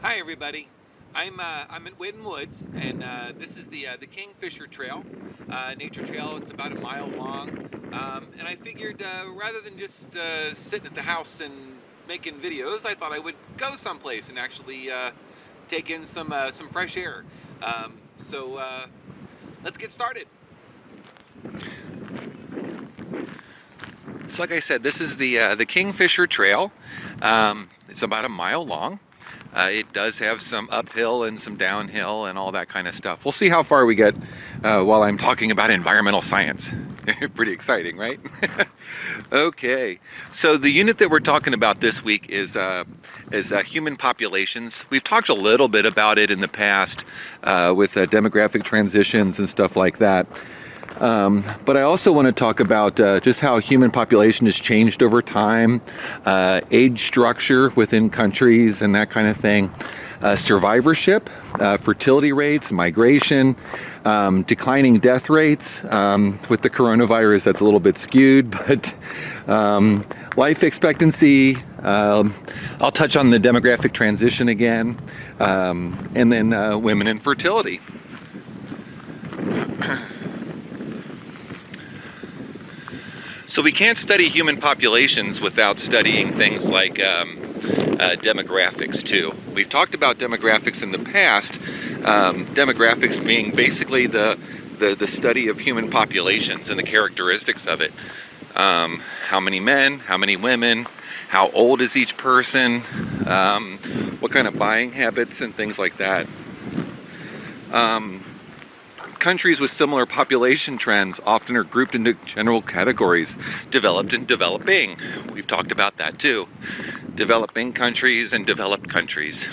Hi everybody. I'm at Whitten Woods, and this is the Kingfisher Trail, nature trail. It's about a mile long, and I figured rather than just sitting at the house and making videos, I thought I would go someplace and actually take in some fresh air. So let's get started. So, like I said, this is the Kingfisher Trail. It's about a mile long. It does have some uphill and some downhill and all that kind of stuff. We'll see how far we get while I'm talking about environmental science. Pretty exciting, right? Okay, so the unit that we're talking about this week is human populations. We've talked a little bit about it in the past with demographic transitions and stuff like that. But I also want to talk about just how human population has changed over time, age structure within countries and that kind of thing, survivorship, fertility rates, migration, declining death rates. With the coronavirus, that's a little bit skewed, but life expectancy. I'll touch on the demographic transition again, and then women and fertility. So we can't study human populations without studying things like demographics too. We've talked about demographics in the past, demographics being basically the study of human populations and the characteristics of it. How many men, how many women, how old is each person, what kind of buying habits and things like that. Countries with similar population trends often are grouped into general categories: developed and developing. We've talked about that too. Developing countries and developed countries.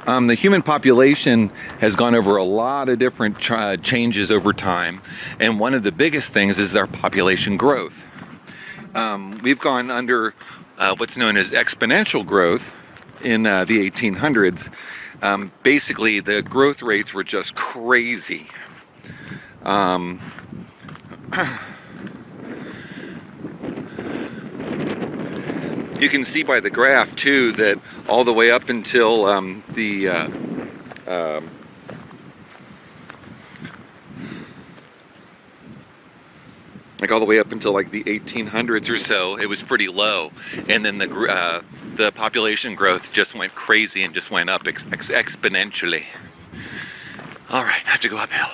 The human population has gone over a lot of different changes over time, and one of the biggest things is our population growth. We've gone under what's known as exponential growth in the 1800s. Basically, the growth rates were just crazy. You can see by the graph too that all the way up until like all the way up until like the 1800s or so, it was pretty low, and then the population growth just went crazy and just went up exponentially. All right, I have to go uphill.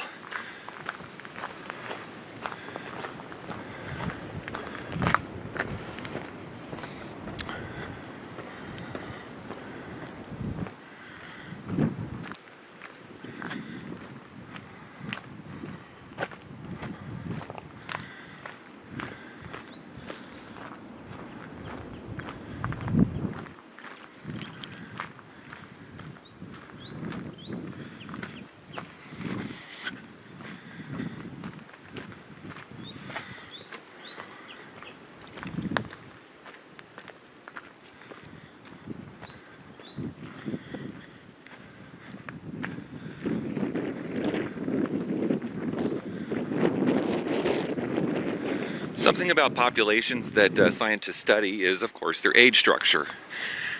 Something about populations that scientists study is, of course, their age structure.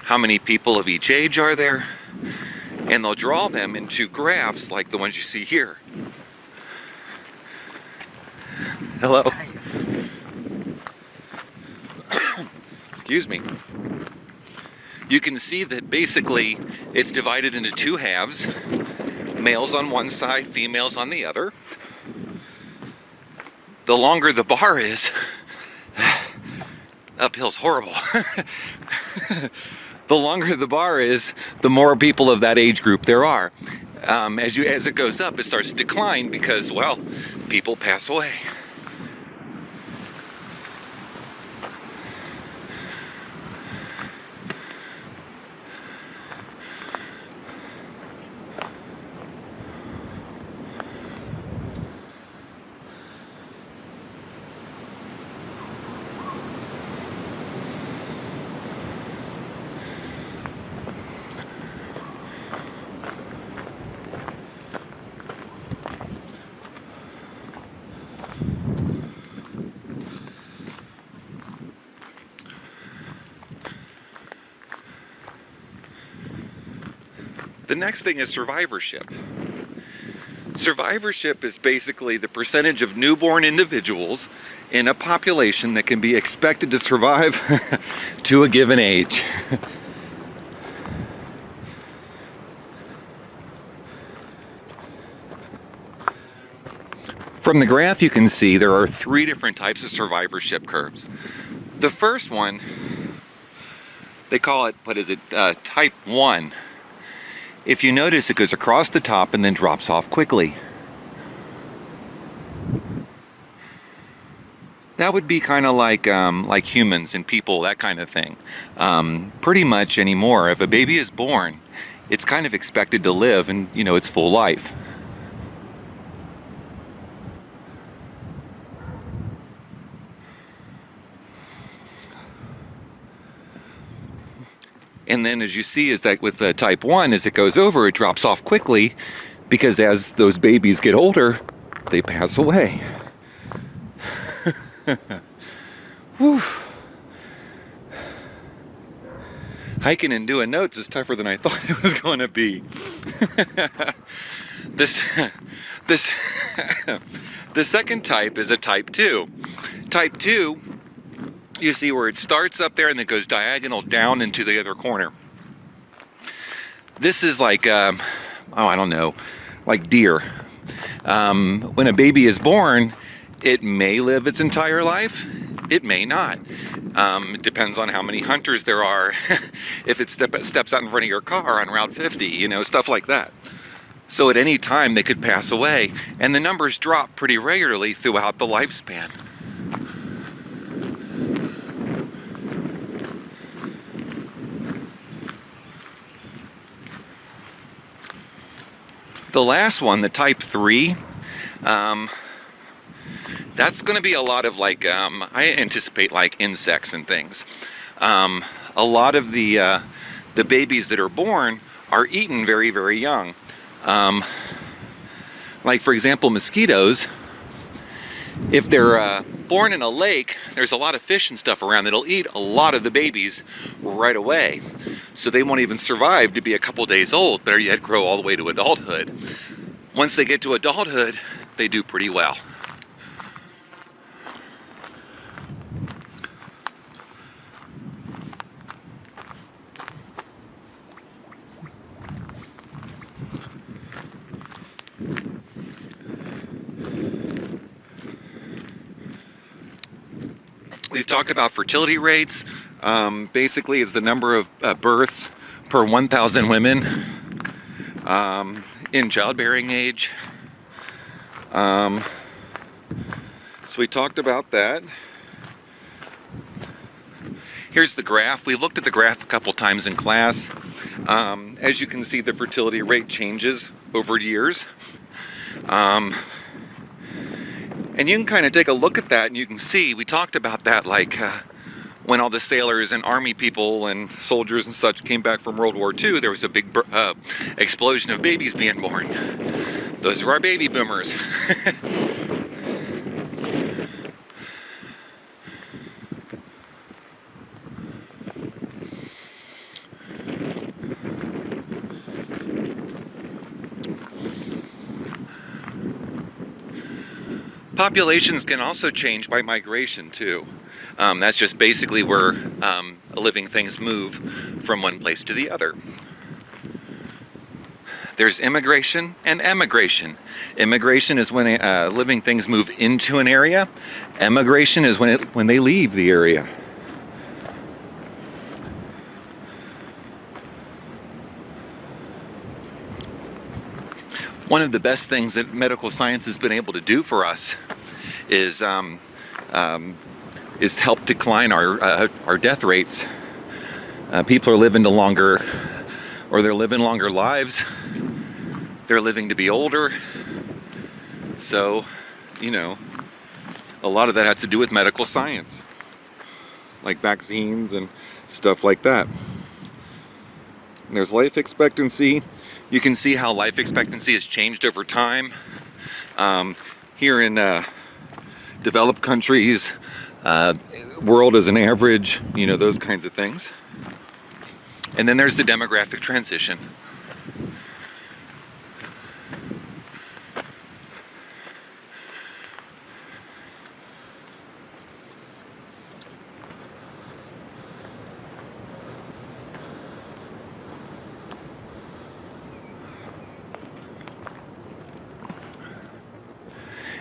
How many people of each age are there? And they'll draw them into graphs like the ones you see here. Hello. Excuse me. You can see that basically it's divided into two halves, males on one side, females on the other. The longer the bar is, uphill's horrible. The longer the bar is, the more people of that age group there are. As it goes up, it starts to decline because, well, people pass away. The next thing is survivorship. Survivorship is basically the percentage of newborn individuals in a population that can be expected to survive to a given age. From the graph you can see there are 3 different types of survivorship curves. The first one, they call it, type 1. If you notice, it goes across the top and then drops off quickly. That would be kind of like humans and people, that kind of thing. Pretty much anymore, if a baby is born, it's kind of expected to live and, its full life. And then as you see is that with the type 1, as it goes over, it drops off quickly because as those babies get older, they pass away. Whew. Hiking and doing notes is tougher than I thought it was going to be. The second type is a type 2. Type 2, you see where it starts up there and then goes diagonal down into the other corner. This is like, I don't know, like deer. When a baby is born, it may live its entire life. It may not. It depends on how many hunters there are. If it steps out in front of your car on Route 50, stuff like that. So at any time they could pass away, and the numbers drop pretty regularly throughout the lifespan. The last one, the type 3, that's going to be a lot of I anticipate insects and things. A lot of the babies that are born are eaten very, very young. For example, mosquitoes, if they're born in a lake, there's a lot of fish and stuff around that'll eat a lot of the babies right away. So they won't even survive to be a couple days old, better yet grow all the way to adulthood. Once they get to adulthood, they do pretty well. We've talked about fertility rates. Basically, it's the number of births per 1,000 women in childbearing age. So we talked about that. Here's the graph. We've looked at the graph a couple times in class. As you can see, the fertility rate changes over years. And you can kind of take a look at that and you can see, we talked about that when all the sailors and army people and soldiers and such came back from World War II, there was a big explosion of babies being born. Those are our baby boomers. Populations can also change by migration too. That's just basically where living things move from one place to the other. There's immigration and emigration. Immigration is when living things move into an area. Emigration is when they leave the area. One of the best things that medical science has been able to do for us is help decline our death rates. People are living longer lives. They're living to be older. So, a lot of that has to do with medical science, like vaccines and stuff like that. And there's life expectancy. You can see how life expectancy has changed over time. Here in developed countries, world as an average, those kinds of things. And then there's the demographic transition.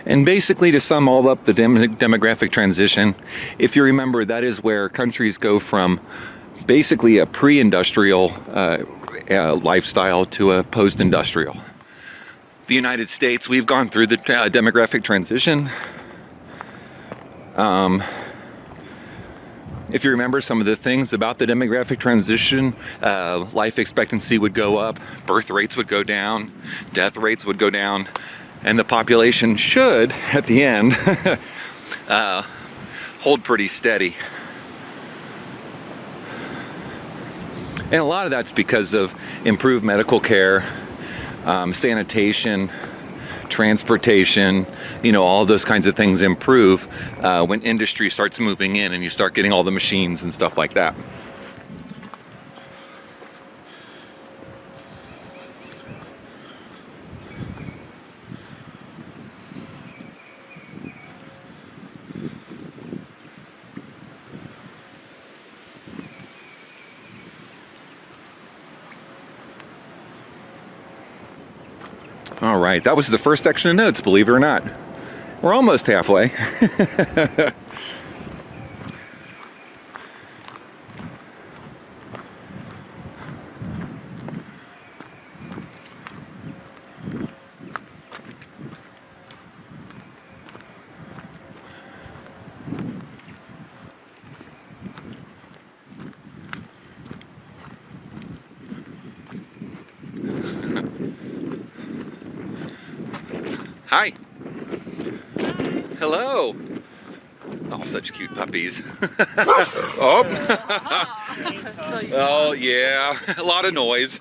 And basically, to sum all up the demographic transition, if you remember, that is where countries go from basically a pre-industrial lifestyle to a post-industrial. The United States, we've gone through the demographic transition. If you remember some of the things about the demographic transition, life expectancy would go up, birth rates would go down, death rates would go down, and the population should, at the end, hold pretty steady. And a lot of that's because of improved medical care, sanitation, transportation, all those kinds of things improve when industry starts moving in and you start getting all the machines and stuff like that. All right, that was the first section of notes, believe it or not. We're almost halfway. Hi. Hello. Oh, such cute puppies. Oh. Oh, yeah. A lot of noise.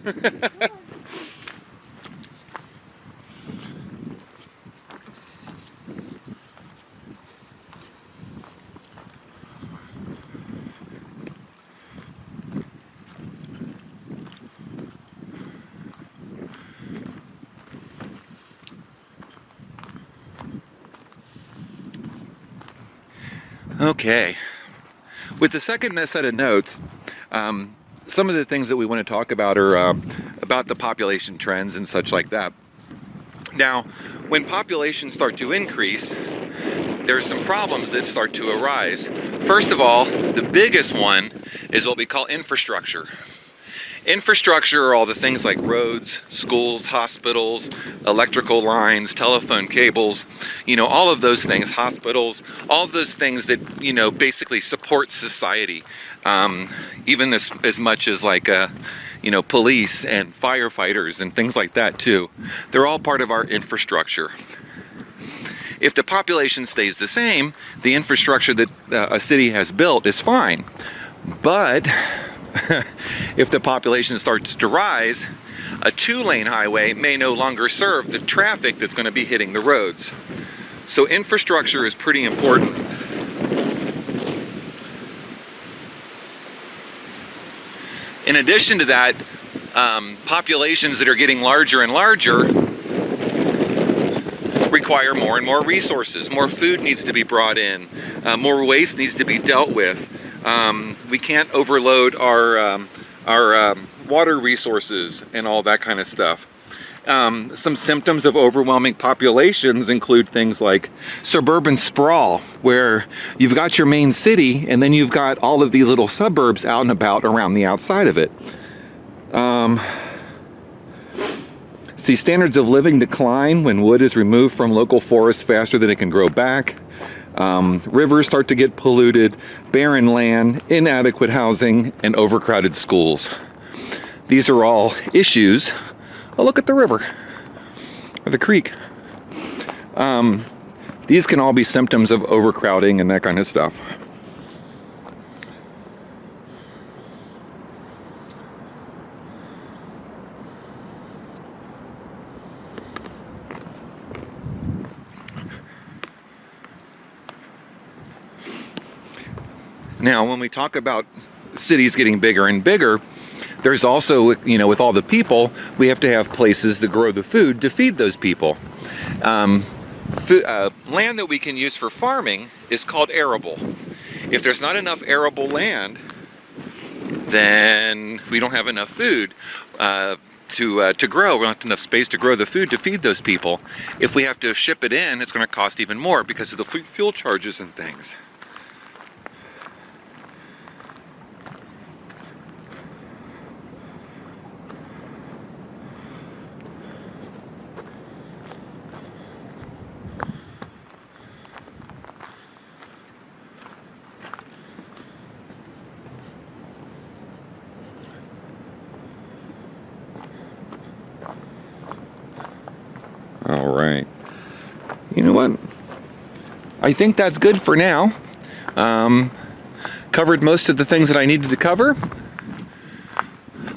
Okay, with the second set of notes, some of the things that we want to talk about are about the population trends and such like that. Now, when populations start to increase, there's some problems that start to arise. First of all, the biggest one is what we call infrastructure. Infrastructure are all the things like roads, schools, hospitals, electrical lines, telephone cables, all of those things, hospitals, all of those things that, basically support society. Even as much as like, police and firefighters and things like that too. They're all part of our infrastructure. If the population stays the same, the infrastructure that a city has built is fine. But if the population starts to rise, a 2-lane highway may no longer serve the traffic that's going to be hitting the roads. So infrastructure is pretty important. In addition to that, populations that are getting larger and larger require more and more resources. More food needs to be brought in. More waste needs to be dealt with. We can't overload our water resources and all that kind of stuff. Some symptoms of overwhelming populations include things like suburban sprawl, where you've got your main city and then you've got all of these little suburbs out and about around the outside of it. See, standards of living decline when wood is removed from local forests faster than it can grow back. Rivers start to get polluted, barren land, inadequate housing, and overcrowded schools. These are all issues. Oh, look at the river, or the creek. These can all be symptoms of overcrowding and that kind of stuff. Now, when we talk about cities getting bigger and bigger, there's also, with all the people, we have to have places to grow the food to feed those people. Land that we can use for farming is called arable. If there's not enough arable land, then we don't have enough food. to grow. We don't have enough space to grow the food to feed those people. If we have to ship it in, it's going to cost even more because of the fuel charges and things. All right. You know what? I think that's good for now. Covered most of the things that I needed to cover.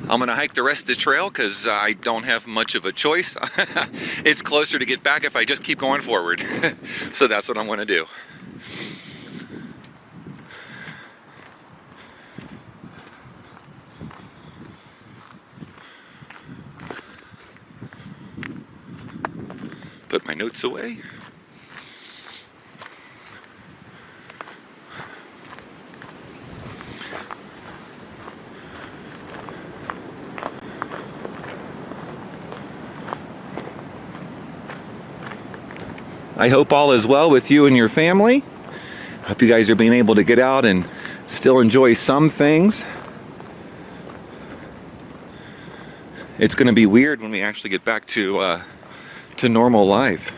I'm going to hike the rest of the trail because I don't have much of a choice. It's closer to get back if I just keep going forward. So that's what I'm going to do. Put my notes away. I hope all is well with you and your family. Hope you guys are being able to get out and still enjoy some things. It's going to be weird when we actually get back to normal life.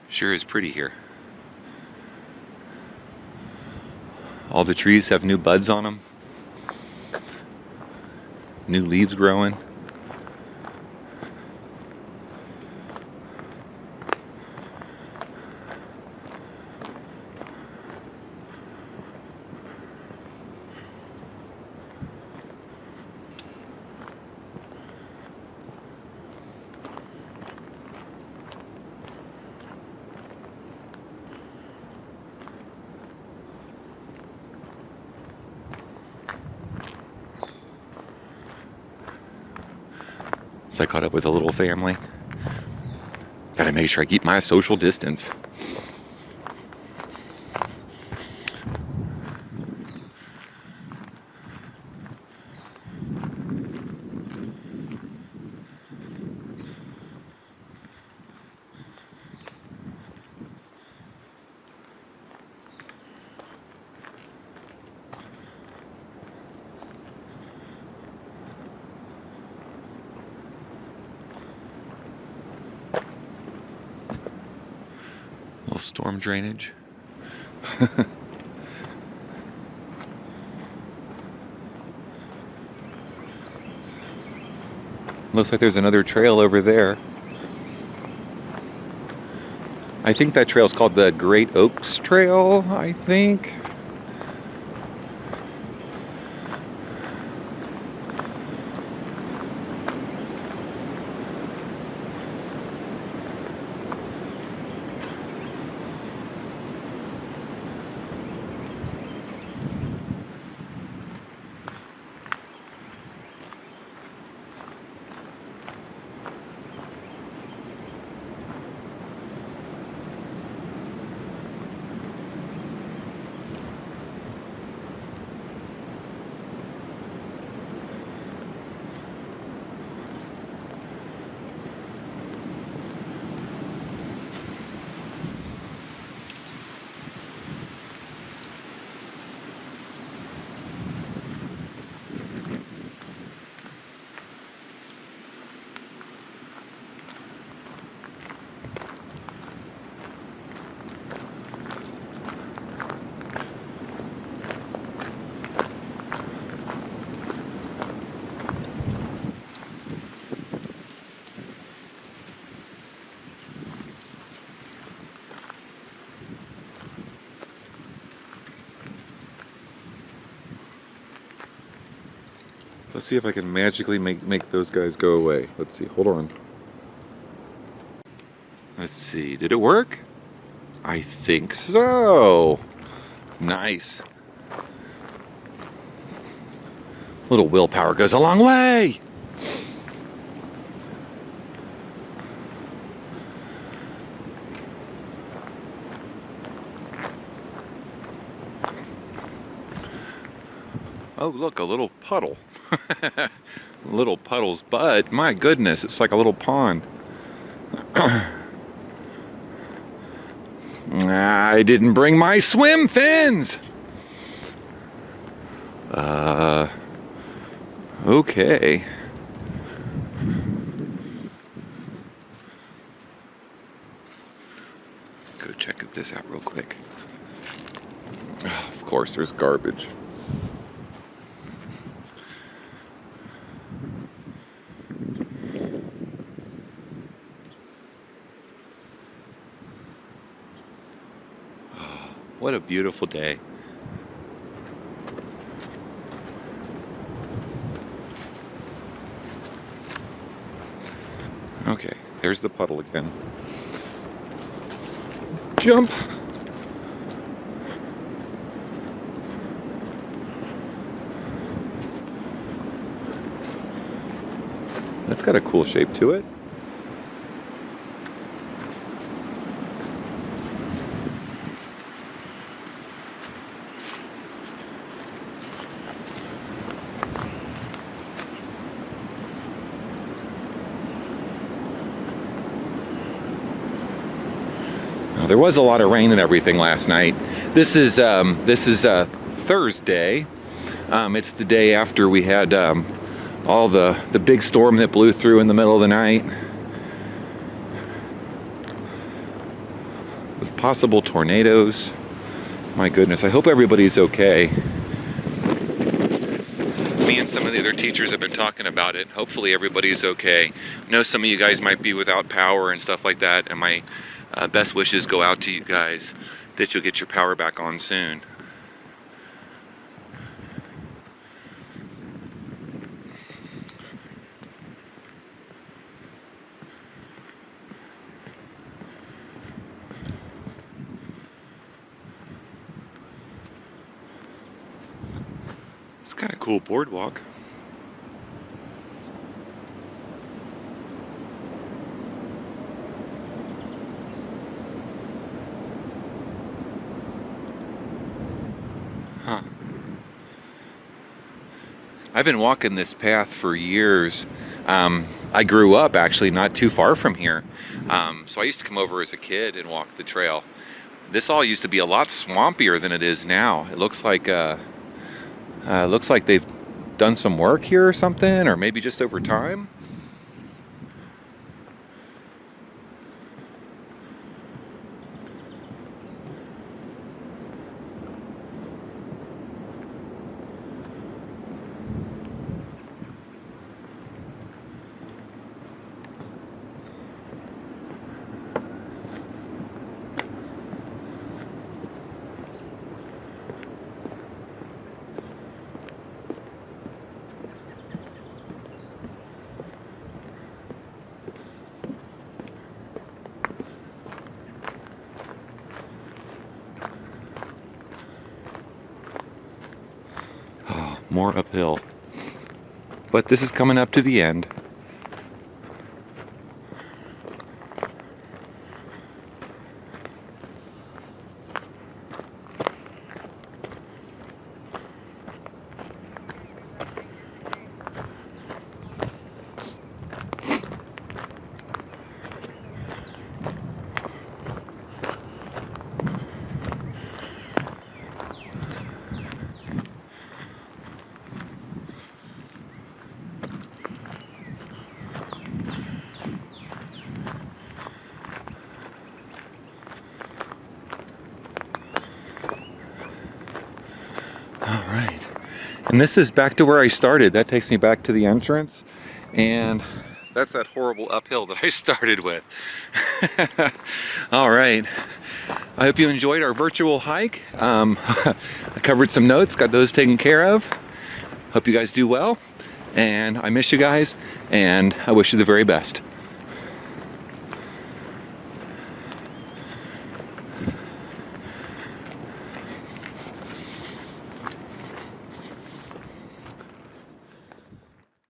Sure is pretty here. All the trees have new buds on them. New leaves growing. So I caught up with a little family. Gotta make sure I keep my social distance. Little storm drainage. Looks like there's another trail over there. I think that trail's called the Great Oaks Trail, I think. Let's see if I can magically make those guys go away. Let's see, hold on. Let's see, did it work? I think so. Nice. little willpower goes a long way. Oh, look, a little puddle. Little puddles, but my goodness, it's like a little pond. I didn't bring my swim fins. Okay. Go check this out real quick. Oh, of course, there's garbage. What a beautiful day. Okay, there's the puddle again. Jump! That's got a cool shape to it. There was a lot of rain and everything last night. This is Thursday. It's the day after we had all the big storm that blew through in the middle of the night, with possible tornadoes. My goodness, I hope everybody's okay. Me and some of the other teachers have been talking about it. Hopefully everybody's okay. I know some of you guys might be without power and stuff like that, and my best wishes go out to you guys that you'll get your power back on soon. It's kind of cool boardwalk. Huh. I've been walking this path for years. I grew up actually not too far from here. So I used to come over as a kid and walk the trail. This all used to be a lot swampier than it is now. It looks like they've done some work here or something, or maybe just over time. More uphill. But this is coming up to the end. All right, and this is back to where I started. That takes me back to the entrance, and that's that horrible uphill that I started with. All right, I hope you enjoyed our virtual hike. I covered some notes, got those taken care of. Hope you guys do well, and I miss you guys, and I wish you the very best.